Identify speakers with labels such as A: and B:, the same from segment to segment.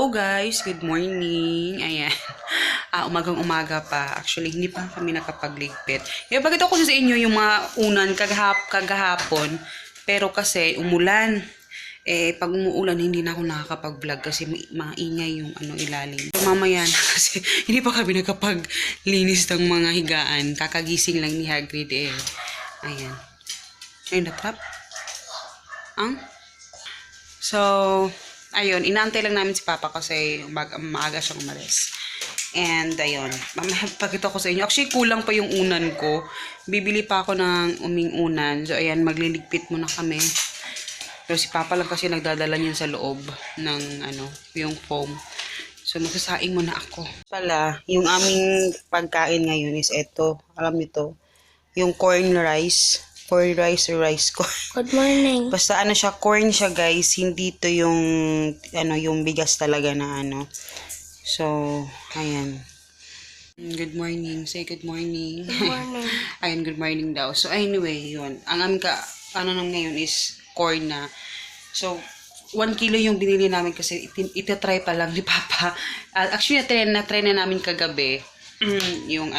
A: Hello guys, good morning. Ayan. Umagang-umaga pa. Actually, hindi pa kami nakapagligpit. Pakita ko sa inyo yung mga unan kagahapon. Pero kasi umulan. Pag umuulan, hindi na ako nakakapag-vlog kasi maingay yung ilalim. So, mamaya na kasi hindi pa kami nakapaglinis ng mga higaan. Kakagising lang ni Hagrid Ayan. Ayun na trap. So, ayun, inaantay lang namin si Papa kasi maaga siyang umalis. And, ayun, pakita ko sa inyo. Actually, kulang pa yung unan ko. Bibili pa ako ng uming unan. So, ayan, magliligpit muna kami. Pero si Papa lang kasi nagdadala niyan sa loob ng, yung foam. So, magsasaing muna ako. Pala, yung aming pagkain ngayon is ito. Alam niyo to? Yung corn rice. Corn rice or rice corn.
B: Good morning.
A: Basta siya, corn siya guys. Hindi to yung, yung bigas talaga na So, ayan. Good morning. Say good morning.
B: Good morning.
A: Ayan, good morning daw. So, anyway, yun. Ang aming ngayon is corn na. So, 1 kilo yung binili namin kasi itatry pa lang ni Papa. Actually, na-try na namin kagabi. Yung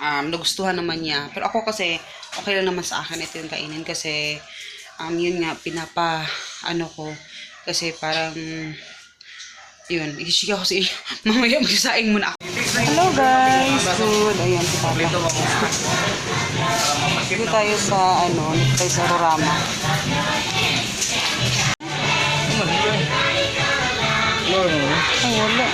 A: nagustuhan naman niya. Pero ako kasi, okay lang naman sa akin ito yung kainin kasi, yun nga, ko. Kasi parang, yun, isisig ako si mamaya magsasaing muna ako. Hello guys! Good. Ayan, si Papa. Dito tayo sa, sa Rorama. Ay, wala.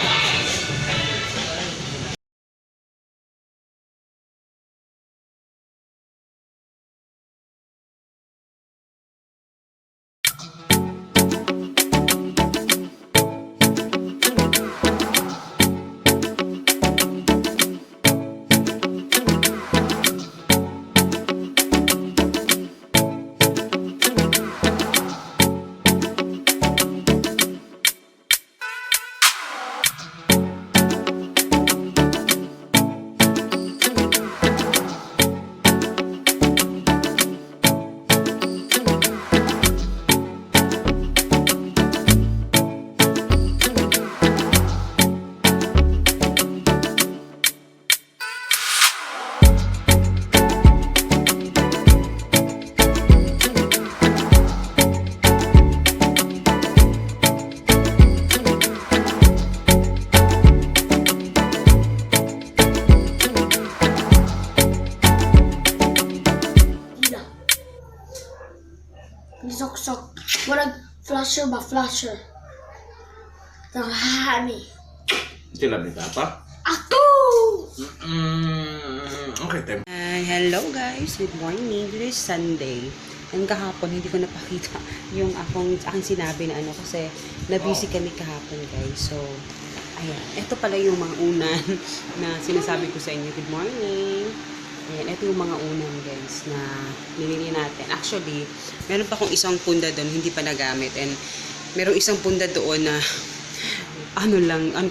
B: Sok-sok. Murag flasher ba? Flasher. Tahani.
C: Sila ni Papa?
B: Ako!
C: Okay, Tem.
A: Hello guys, good morning. Today is Sunday. And kahapon, hindi ko napakita yung aking sinabi na kasi na-busy kami kahapon guys. So, ayan. Ito pala yung mga unan na sinasabi ko sa inyo. Good morning. Ayan, ito yung mga unan guys na nilili natin. Actually, meron pa akong isang punda doon, hindi pa nagamit. And merong isang punda doon na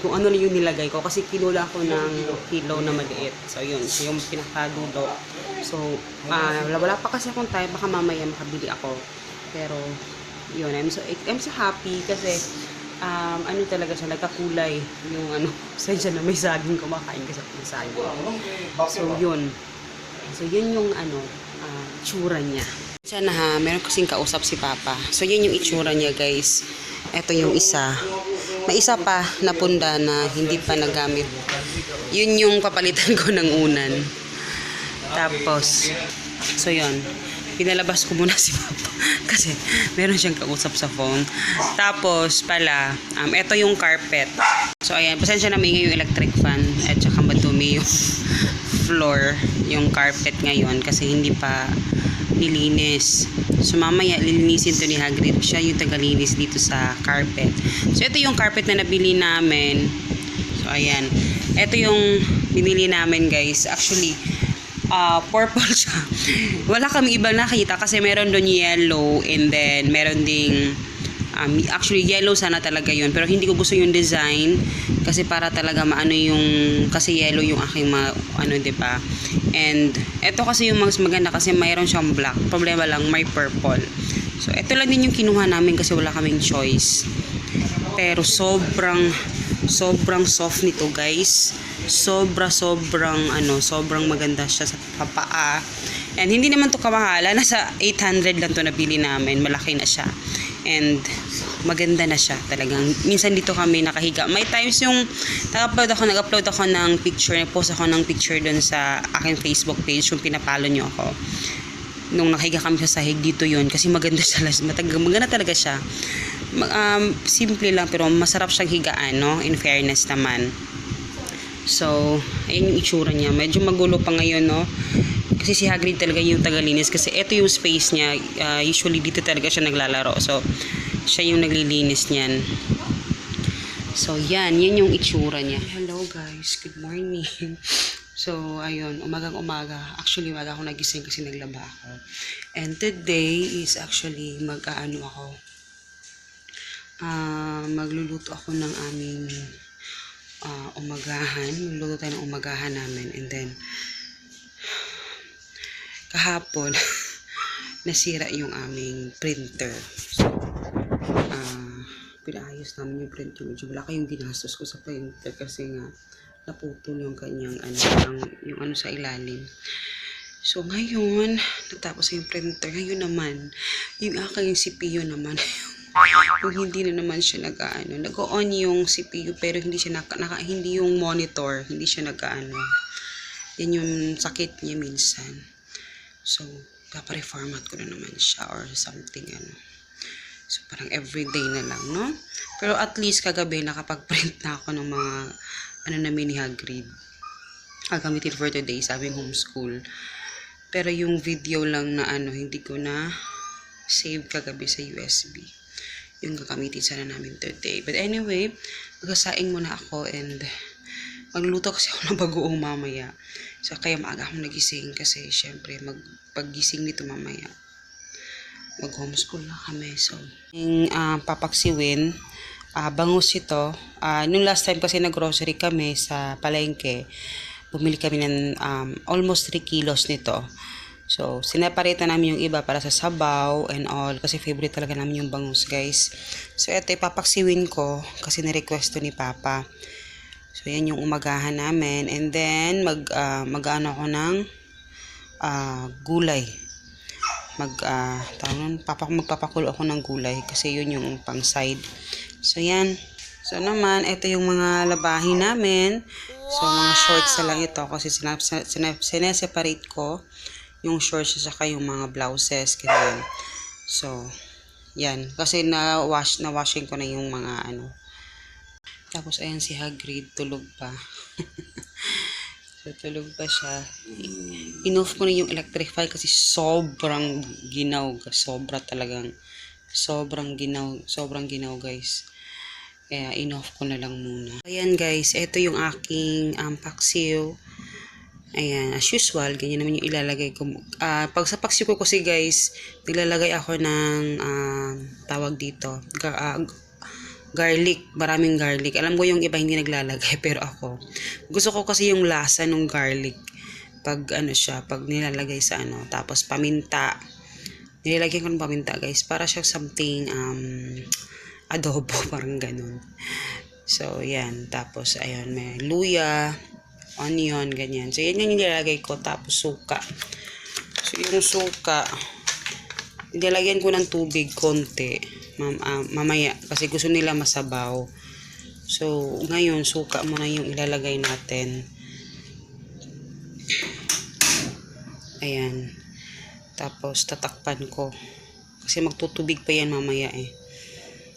A: kung ano lang yung nilagay ko. Kasi kinula ko ng kilo na maliit. So, yun. So, yung pinakadulo. So, wala pa kasi akong time. Baka mamaya makabili ako. Pero, yun. I'm so happy kasi talaga siya, nagkakulay yung sensya na may saging kumakain kasi may saging. So, yun. So, yun yung tsura niya. Diyan na meron kasing kausap si Papa. So, yun yung itsura niya, guys. Ito yung isa. May isa pa na punda na hindi pa nagamit. Yun yung papalitan ko ng unan. Tapos, so yun. Pinalabas ko muna si Papa. Kasi, meron siyang kausap sa phone. Tapos, pala, ito yung carpet. So, ayan. Pasensya na maingay yung electric fan. At saka madumi yung floor, yung carpet ngayon. Kasi hindi pa nilinis. So, mamaya, lilinisin to ni Hagrid. Siya yung tagalinis dito sa carpet. So, ito yung carpet na nabili namin. So, ayan. Ito yung binili namin, guys. Actually, purple siya. Wala kami ibang nakita kasi meron doon yellow and then meron ding actually yellow sana talaga yun pero hindi ko gusto yung design kasi para talaga kasi yellow yung aking diba? And eto kasi yung mas maganda kasi mayroon siyang black. Problema lang may purple. So eto lang din yung kinuha namin kasi wala kaming choice. Pero sobrang soft nito, guys. Sobrang maganda siya sa paa. And hindi naman to kamahala. Nasa 800 lang to nabili namin. Malaki na siya. And maganda na siya talagang. Minsan dito kami nakahiga. May times yung nag-upload ako ng picture, nag-post ako ng picture dun sa aking Facebook page, yung pinapalo nyo ako. Nung nakahiga kami sa sahig, dito yun. Kasi maganda siya. Maganda talaga siya. Simple lang pero masarap siyang higaan, no? In fairness naman. So, ayun yung itsura niya. Medyo magulo pa ngayon, no? Kasi si Hagrid talaga yung tagalinis. Kasi ito yung space niya. Usually dito talaga siya naglalaro. So, siya yung naglilinis niyan. So, yan yung itsura niya. Hello guys, good morning. So, ayun, umagang-umaga. Actually, umaga ako nagising kasi naglaba ako. And today is actually magluluto ako ng aming umagahan. Magluluto tayo ng umagahan namin. And then, kahapon, nasira yung aming printer. So, pinaayos namin yung printer. Medyo wala kayong ginastos ko sa printer kasi nga naputol yung kanyang yung sa ilalim. So, ngayon, natapos yung printer. Ngayon naman, yung aking CPU naman, yung hindi na naman siya nag-on yung CPU pero hindi siya hindi yung monitor, hindi siya yan yung sakit niya minsan. So, papareformat ko na naman siya or something, So, parang everyday na lang, no? Pero at least kagabi nakapag-print na ako ng mga namin ni Hagrid. Gagamitin for today, sabing homeschool. Pero yung video lang na hindi ko na save kagabi sa USB. Yung gagamitin sana namin today. But anyway, magsasaing muna ako and magluluto kasi ako ng bagoong mamaya. So, kaya maaga akong nagising kasi syempre paggising nito mamaya mag-homeschool na kami. So, yung papaksiwin, bangus ito. Nung last time kasi nag-grocery kami sa palengke, bumili kami ng almost 3 kilos nito. So, sineparate na namin yung iba para sa sabaw and all. Kasi favorite talaga namin yung bangus, guys. So, ito ipapaksiwin ko kasi na-request to ni Papa. So, yan yung umagahan namin. And then, mag-ano ako ng gulay. Magpapakulo ako ng gulay kasi yun yung pang side. So, yan. So, naman, ito yung mga labahin namin. So, mga shorts na lang ito kasi sineseparate ko yung shorts at saka yung mga blouses. Ganyan. So, yan. Kasi na-washing ko na yung mga Tapos, ayan si Hagrid. Tulog pa. So, tulog pa siya. In-off ko na yung electric fan kasi sobrang ginaw. Sobrang ginaw, guys. Kaya, in-off ko na lang muna. Ayan, guys. Ito yung aking paksiw. Ayan, as usual, ganyan naman yung ilalagay ko. Pag sa paksiw ko kasi, guys, nilalagay ako ng tawag dito, garlic, maraming garlic. Alam ko yung iba hindi naglalagay, pero ako gusto ko kasi yung lasa ng garlic pag pag nilalagay sa tapos paminta. Nilalagay ko ng paminta, guys, para siya something adobo, parang ganun. So, yan. Tapos, ayan, may luya, onion, ganyan. So, yan yung nilalagay ko. Tapos, suka. So, yung suka, nilalagyan ko ng tubig konti. Mamaya. Kasi gusto nila masabaw. So, ngayon, suka muna yung ilalagay natin. Ayan. Tapos, tatakpan ko. Kasi magtutubig pa yan mamaya eh.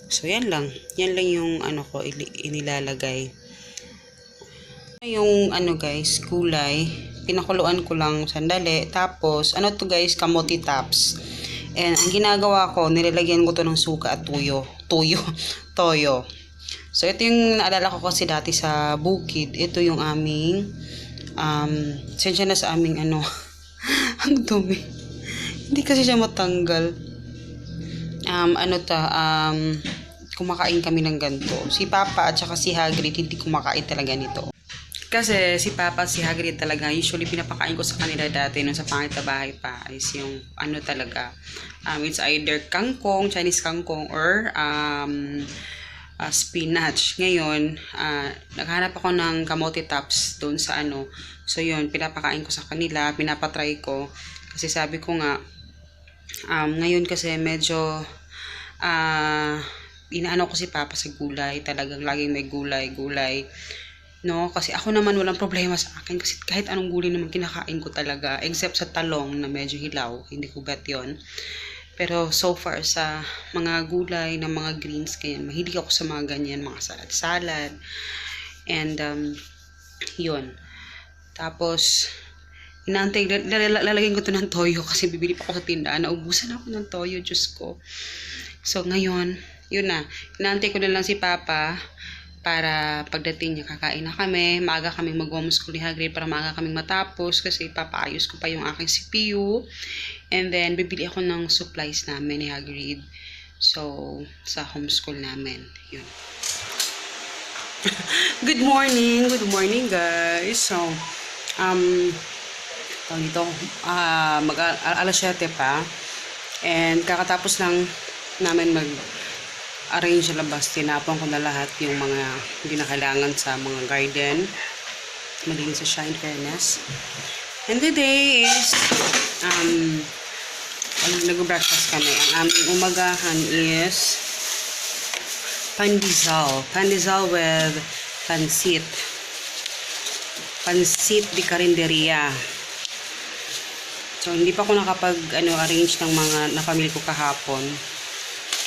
A: So, yan lang. Yan lang yung ko, inilalagay. Yung guys, gulay, pinakuluan ko lang sandali. Tapos, to guys, kamote tops. And ang ginagawa ko, nilalagyan ko to ng suka at toyo. So, ito yung naalala ko kasi dati sa bukid. Ito yung aming, sensya na sa aming ang dumi. Hindi kasi siya matanggal. Kumakain kami ng ganito. Si Papa at saka si Hagrid, hindi kumakain talaga nito. Kasi si Papa at si Hagrid talaga, usually pinapakain ko sa kanila dati nung sa pangit na bahay pa, is yung talaga, it's either kangkong, Chinese kangkong, or spinach. Ngayon, naghanap ako ng kamote tops doon sa ano. So, yun, pinapakain ko sa kanila, pinapatry ko. Kasi sabi ko nga, ngayon kasi medyo, inaano ko si Papa sa gulay. Talagang laging may gulay. No? Kasi ako naman walang problema sa akin. Kasi kahit anong gulay naman kinakain ko talaga. Except sa talong na medyo hilaw. Hindi ko bet yun. Pero so far sa mga gulay na mga greens, kaya mahilig ako sa mga ganyan, mga salad. And yun. Tapos, inaantay, lalagyan ko to ng toyo kasi bibili pa ako sa tindahan. Naubusan ako ng toyo, Diyos ko. So ngayon, yun na. Inaantay ko na lang si Papa para pagdating niya kakain na kami. Maaga kaming mag-homeschool ni Hagrid para maaga kaming matapos kasi papaayos ko pa yung aking CPU. And then, bibili ako ng supplies namin ni Hagrid. So, sa homeschool namin. Yun. Good morning guys. So, dito, alas 7 pa. And kakatapos lang namin arrange sa labas, tinapon ko na lahat yung mga hindi na kailangan sa mga garden. Malinis siya, in fairness. And today is, nag-breakfast kami. Ang aming umagahan is pandesal. Pandesal with pansit. Pansit di karinderya. So, hindi pa ako arrange ng mga napamili ko kahapon.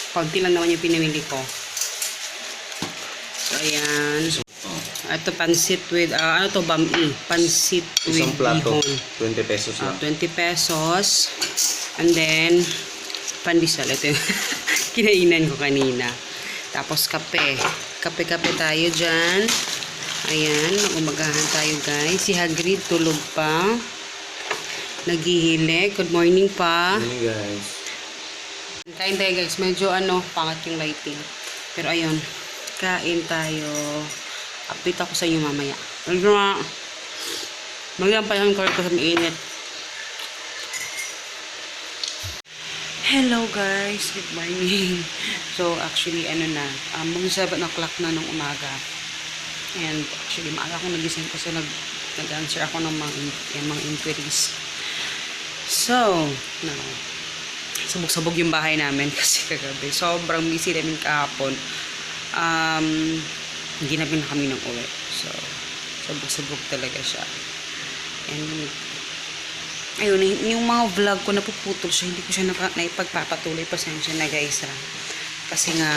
A: Konti lang naman yung pinamili ko. So, ayan. Ito, pansit with, bami. Pansit with
C: Isang plato,
A: bihon.
C: 20 pesos lang.
A: 20 pesos. And then, pandesal. Ito yung kinainan ko kanina. Tapos, kape. Kape-kape tayo dyan. Ayan, umagahan tayo guys. Si Hagrid tulog pa. Naghihilig. Good morning pa.
C: Morning guys.
A: Kain tayo guys. Medyo pangat yung lighting. Pero ayun, kain tayo. Update ako sa inyo mamaya. Maglampayan ko sa mainit. Hello guys, good morning. So actually mag 7 o'clock na ng umaga. And actually maaga akong nagising kasi nag-answer ako ng mga inquiries. So, sabog-sabog yung bahay namin kasi kagabi. Sobrang busy namin kahapon. Ginabi na kami ng uwi. So, sabog-sabog talaga siya. And, ayun, yung mga vlog ko napuputol siya. Hindi ko siya naipagpapatuloy. Pasensya na guys ha. Kasi nga,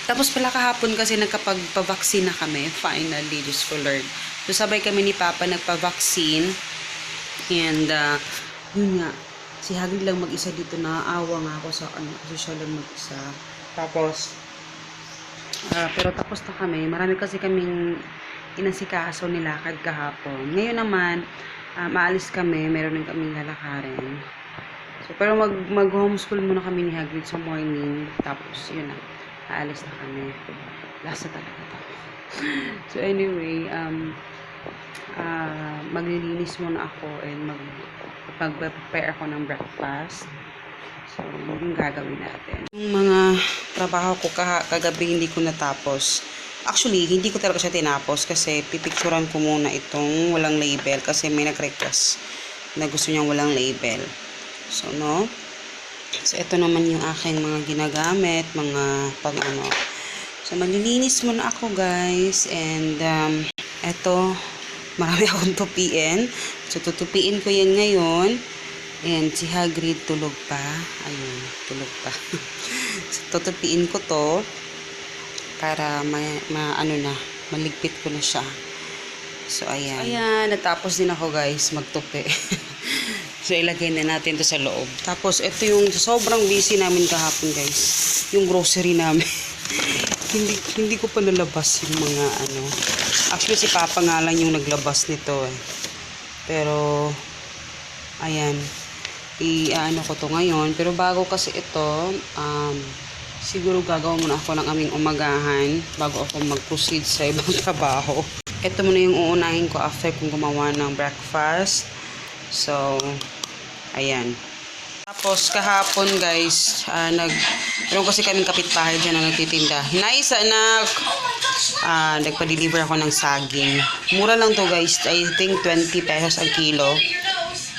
A: tapos pala kahapon kasi nagkapagpavaksin na kami. Finally, just for Lord. So, sabay kami ni Papa nagpavaksin. And, yun nga, si Hagrid lang mag-isa dito, naaawa nga ako sa kasi siya lang mag-isa. Tapos, pero tapos na kami. Marami kasi kaming inasikaso nilakad kahapon. Ngayon naman, maalis kami, meron din kaming lalakarin. So, pero mag-homeschool muna kami ni Hagrid sa morning. Tapos, yun na, aalis na kami. Last na talaga ito. So, anyway, maglilinis muna ako and mag-prepare ako ng breakfast. So, yung gagawin natin. Yung mga trabaho ko kagabi hindi ko natapos. Actually, hindi ko talaga siya tinapos kasi pipicturan ko muna itong walang label kasi may nag-request na gusto niyang walang label. So, no? So, ito naman yung aking mga ginagamit, mga pang-ano. So, maglilinis muna ako, guys. And, ito, marami akong tupiin. So, tutupiin ko yan ngayon. And, si Hagrid tulog pa. Ayun, tulog pa. So, tutupiin ko to para maligpit ko na siya. So, ayan. Ayan, natapos din ako, guys, magtupi. So, ilagay na natin to sa loob. Tapos, ito yung sobrang busy namin kahapon, guys. Yung grocery namin. hindi ko pa nalabas yung mga Actually, si Papa nga lang yung naglabas nito eh. Pero, ayan. Ko to ngayon. Pero bago kasi ito, siguro gagawa muna ako ng aming umagahan bago ako mag-proceed sa ibang trabaho. Ito muna yung uunahin ko after kong gumawa ng breakfast. So, ayan. Tapos kahapon guys, meron kasi kaming kapitbahay dyan na nagtitinda. Hinaisa nagpa-deliver ako ng saging. Mura lang to guys. I think 20 pesos ang kilo.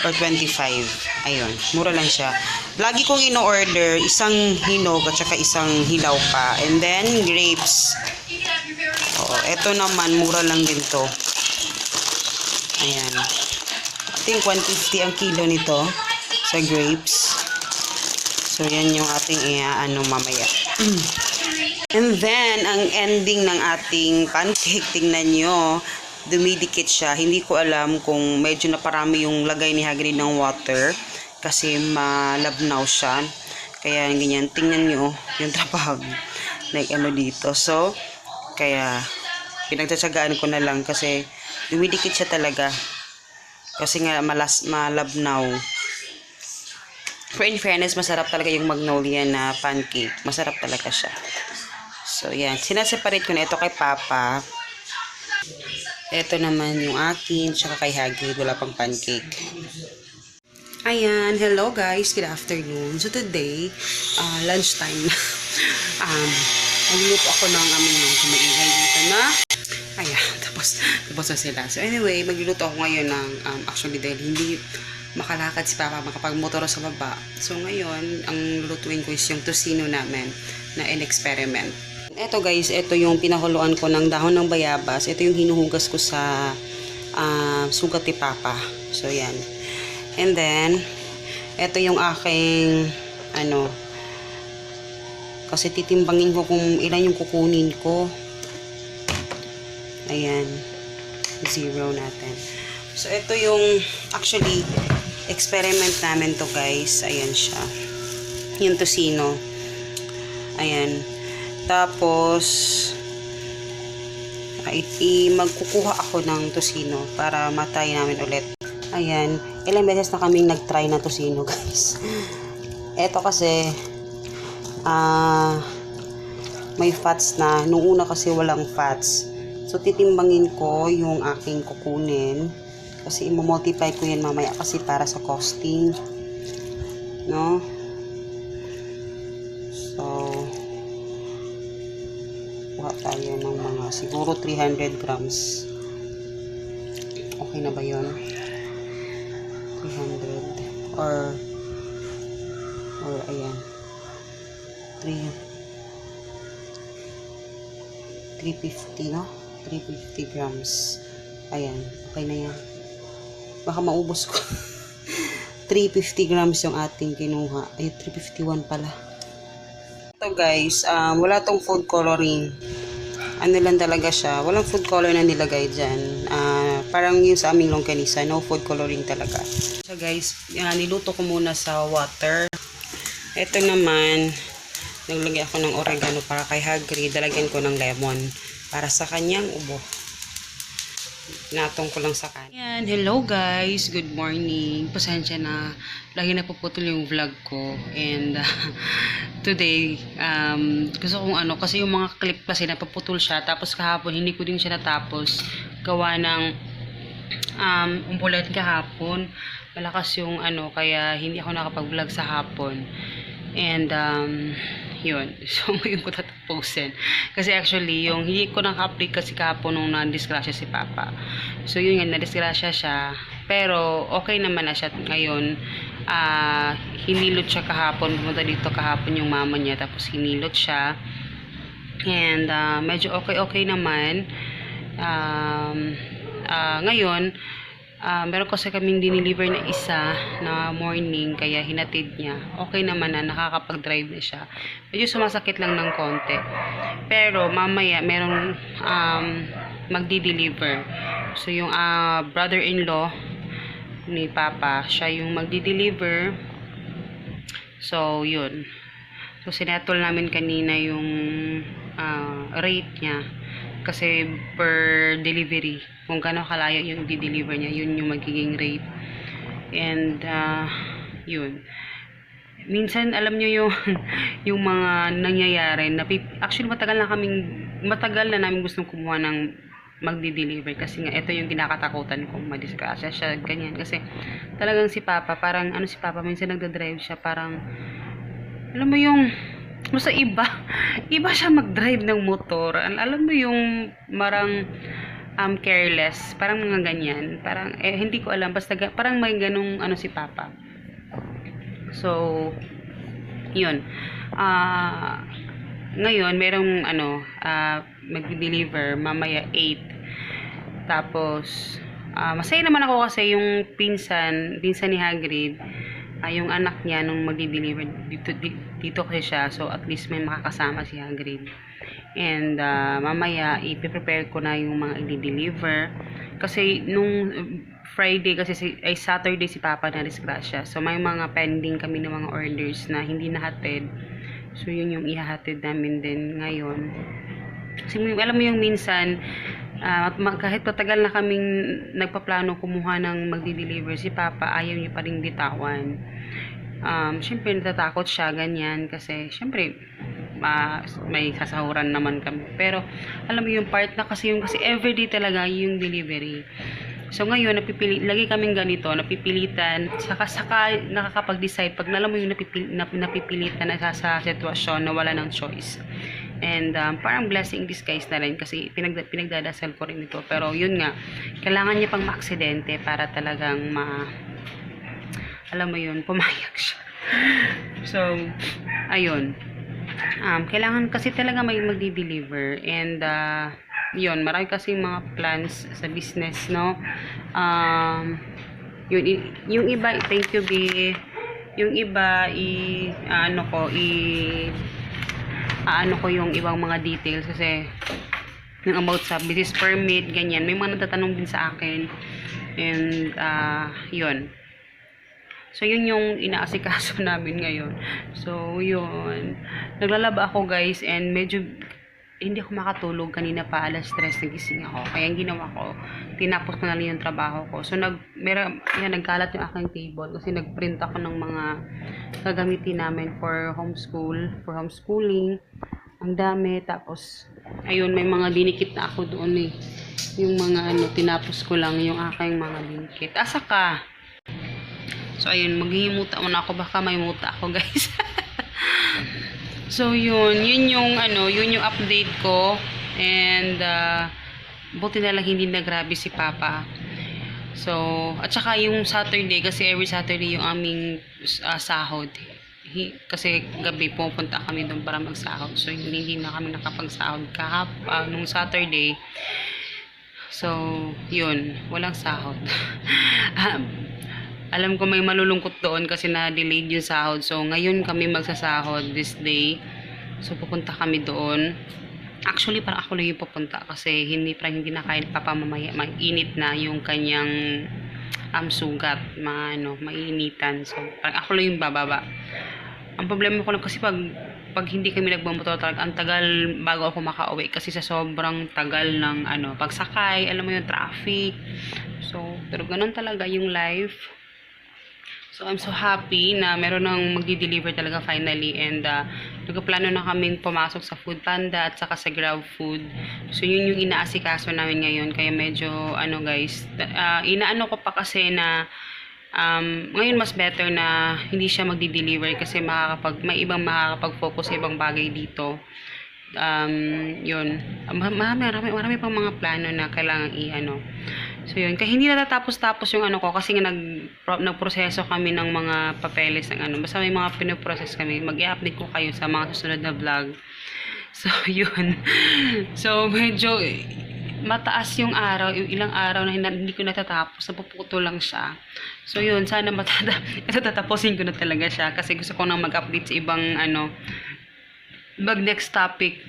A: Or 25. Ayun. Mura lang siya. Lagi kong ino-order isang hinog at saka isang hilaw pa. And then grapes. Oo. Ito naman, mura lang din to. Ayan. I think 150 ang kilo nito sa grapes. So, yan yung ating mamaya. And then, ang ending ng ating pancake, tingnan nyo, dumidikit siya. Hindi ko alam kung medyo naparami yung lagay ni Hagrid ng water kasi malabnaw siya. Kaya ganyan, tingnan nyo yung trabaho like dito. So, kaya pinagtsatsagaan ko na lang kasi dumidikit siya talaga. Kasi nga malabnaw. For in fairness, masarap talaga yung Magnolia na pancake. Masarap talaga siya. So, yan. Sinaseparate ko na ito kay Papa. Ito naman yung akin, tsaka kay Hagrid. Wala pang pancake. Ayan. Hello guys. Good afternoon. So, today, lunchtime na. Magluluto ako ng aming maingay dito na. Ayan. Tapos na sila. So, anyway, magluluto ako ngayon ng, actually, dahil hindi makalakad si Papa, makapagmotor sa baba. So, ngayon, ang lulutuin ko is yung tocino namin na in-experiment. Ito guys, ito yung pinakuluan ko ng dahon ng bayabas. Ito yung hinuhugas ko sa sugat ni Papa. So, yan. And then, ito yung aking, kasi titimbangin ko kung ilan yung kukunin ko. Ayan. 0 natin. So, ito yung, actually, experiment namin to guys. Ayan siya. Yung tocino. Ayan. Tapos, magkukuha ako ng tocino para matry namin ulit. Ayan. Ilang beses na kaming nag-try na tocino guys. Ito kasi, may fats na. Nung una kasi walang fats. So, titimbangin ko yung aking kukunin. Kasi i-multiply ko yan mamaya kasi para sa costing. No? So, kuha tayo ng mga siguro 300 grams. Okay na ba yun? 300 or ayan 350 no? 350 grams. Ayan, okay na yan. Baka maubos ko. 350 grams yung ating kinuha. Ay, 351 pala. Ito guys, wala tong food coloring. Ano lang talaga siya. Walang food color na nilagay dyan. Parang yung sa aming longganisa, no food coloring talaga. So guys, niluto ko muna sa water. Ito naman, naglagay ako ng oregano para kay Hagrid. Dalagyan ko ng lemon para sa kanyang ubo. Natong ko lang sa kanya. Ayan, hello guys. Good morning. Pasensya na. Lagi napuputol yung vlog ko. And today, gusto kong kasi yung mga clip kasi napuputol siya. Tapos kahapon, hindi ko din siya natapos. Gawa ng umulan kahapon. Malakas yung kaya hindi ako nakapag-vlog sa hapon. And, yun. So, ngayon ko tatapusin. Kasi actually, yung hindi ko naka-update kasi kahapon nung na-disgrasya si Papa. So, yun nga, na-disgrasya siya. Pero, okay naman na siya ngayon. Hinilot siya kahapon. Pumunta dito kahapon yung mama niya. Tapos, hinilot siya. And, medyo okay naman. Ngayon, meron kasi kaming dineliver na isa na morning, kaya hinatid niya. Okay naman na, nakakapag-drive na siya. Medyo sumasakit lang ng konti. Pero mamaya, merong magdi-deliver. So, yung brother-in-law ni Papa, siya yung magdi-deliver. So, yun. So, sinettle namin kanina yung rate niya. Kasi per delivery, kung gano'ng kalayo yung i-deliver niya, yun yung magiging rate. And, yun. Minsan, alam nyo yung, yung mga nangyayari, actually matagal na namin gustong kumuha ng magdi-deliver kasi nga ito yung kinakatakutan kong madisgrasya siya ganyan kasi talagang si Papa parang ano si Papa minsan nagda-drive siya parang alam mo yung basta iba siya mag-drive ng motor alam mo yung marang careless parang mga ganyan parang hindi ko alam basta parang may ganung ano si Papa so yun ngayon merong mag-deliver mamaya 8 tapos masaya naman ako kasi yung pinsan ni Hagrid yung anak niya nung magdi-deliver dito kasi siya so at least may makakasama si Hagrid and mamaya i-prepare ko na yung mga i-deliver kasi nung Friday kasi ay Saturday si Papa na disgrasya so may mga pending kami ng mga orders na hindi nahatid so yun yung ihahatid namin din ngayon kasi alam mo yung minsan kahit patagal na kaming nagpaplano kumuha ng magdi-deliver si Papa ayaw niya pa rin bitawan syempre natatakot siya ganyan kasi syempre may sasahuran naman kami pero alam mo yung part na kasi everyday talaga yung delivery so ngayon lagi kaming ganito napipilitan saka nakakapag-decide pag alam mo yung napipilitan na sa sitwasyon na wala ng choice and parang blessing in disguise na rin kasi pinagdadasal ko rin ito pero yun nga kailangan niya pang maaksidente para talagang alam mo yun pumayag siya so ayun kailangan kasi talaga may magdi-deliver and yun, marami kasi mga plans sa business, no? Yung iba, thank you, B. Yung iba, ano ko yung ibang mga details kasi yung about sa business permit, ganyan. May mga natatanong din sa akin. And, yun. So, yun yung inaasikaso namin ngayon. So, yun. Naglalaba ako, guys, and medyo hindi ako makatulog kanina pa 3:00 nagising ako. Kaya ang ginawa ko, tinapos ko na lang yung trabaho ko. So nagkalat yung aking table kasi nagprint ako ng mga gagamitin namin for homeschooling. Ang dami tapos ayun may mga dinikit na ako doon Yung mga tinapos ko lang yung aking mga dinikit. Asa ka? So ayun, maghihimuta muna ako baka may muta ako, guys. So yun yung update ko and buti na lang hindi na grabe si Papa. So at saka yung Saturday kasi every Saturday yung aming sahod. Kasi gabi pupunta kami doon para magsahod. So hindi na kami nakapagsahod nung Saturday. So yun, walang sahod. Alam ko may malulungkot doon kasi na-delayed yung sahod. So, ngayon kami magsasahod this day. So, pupunta kami doon. Actually, parang ako lang yung pupunta kasi hindi na kahit Papa mamaya mainit na yung kanyang sugat. Mainitan. So, parang ako lang yung bababa. Ang problema ko lang kasi pag hindi kami nagmamotor talaga, ang tagal bago ako makauwi kasi sa sobrang tagal ng pagsakay, alam mo yung traffic. So, pero ganun talaga yung life. So, I'm so happy na meron nang magdi-deliver talaga finally and nagplano na kaming pumasok sa Food Panda at saka sa Grab Food. So, yun yung inaasikaso namin ngayon. Kaya medyo, guys, inaano ko pa kasi na ngayon mas better na hindi siya magdi-deliver kasi may ibang makakapag-focus sa ibang bagay dito. Yun. Marami pang mga plano na kailangan So yun, kaya hindi natatapos-tapos yung ko kasi nga nagproseso kami ng mga papeles ng basta may mga pinoprocess kami. Mag-i-update ko kayo sa mga susunod na vlog. So yun. So medyo mataas yung ilang araw na hindi ko natatapos, napuputo lang siya. So yun, sana tatapusin ko na talaga siya kasi gusto ko nang mag-update sa ibang next topic.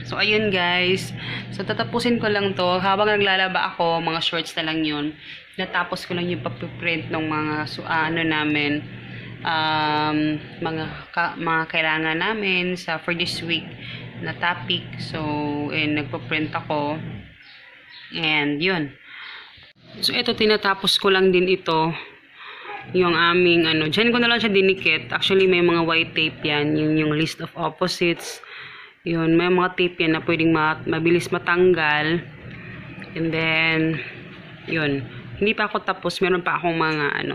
A: So, ayun guys. So, tatapusin ko lang to. Habang naglalaba ako, mga shorts na lang yun. Natapos ko lang yung papiprint ng mga namin. Mga kailangan namin for this week na topic. So, nagpaprint ako. And, yun. So, ito, tinatapos ko lang din ito. Yung aming, dyan ko na lang siya dinikit. Actually, may mga white tape yan. Yung list of opposites. Yun, may mga tape yan na pwedeng mabilis matanggal. And then, yun. Hindi pa ako tapos. Meron pa akong mga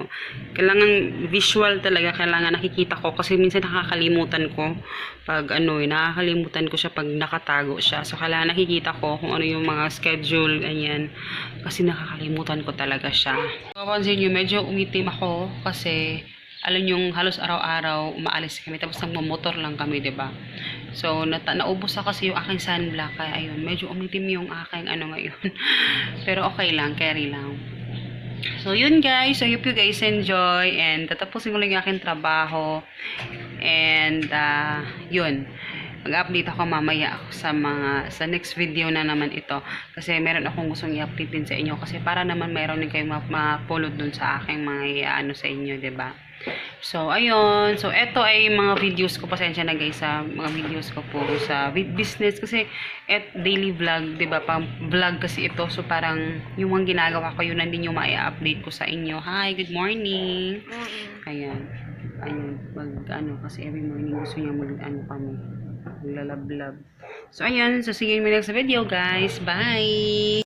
A: kailangan visual talaga. Kailangan nakikita ko. Kasi minsan nakakalimutan ko. Pag nakakalimutan ko siya pag nakatago siya. So, kailangan nakikita ko kung ano yung mga schedule, ganyan. Kasi nakakalimutan ko talaga siya. Papansin nyo, medyo umitim ako. Kasi, alam yung halos araw-araw umaalis kami. Tapos nagmamotor lang kami, 'di ba? So, naubos ako kasi yung aking sunblock. Kaya, ayun, medyo umitim yung aking ngayon. Pero okay lang, carry lang. So, yun guys. I hope you guys enjoy. And tatapusin ko lang yung aking trabaho. And, yun. Mag-update ako mamaya sa next video na naman ito. Kasi meron akong gustong i-update din sa inyo. Kasi para naman mayroon din kayong mapulot dun sa aking mga sa inyo, 'di ba? So, ayun. So, eto ay mga videos ko. Pasensya na guys sa mga videos ko po sa business. Kasi, daily vlog, 'di ba? Pang vlog kasi ito. So, parang yung mga ginagawa ko, yun din yung ma-update ko sa inyo. Hi, good morning. Ayan. Ayun. Kasi every morning gusto niya kami. Maglalablab. So, ayun. So, sige mo next video, guys. Bye!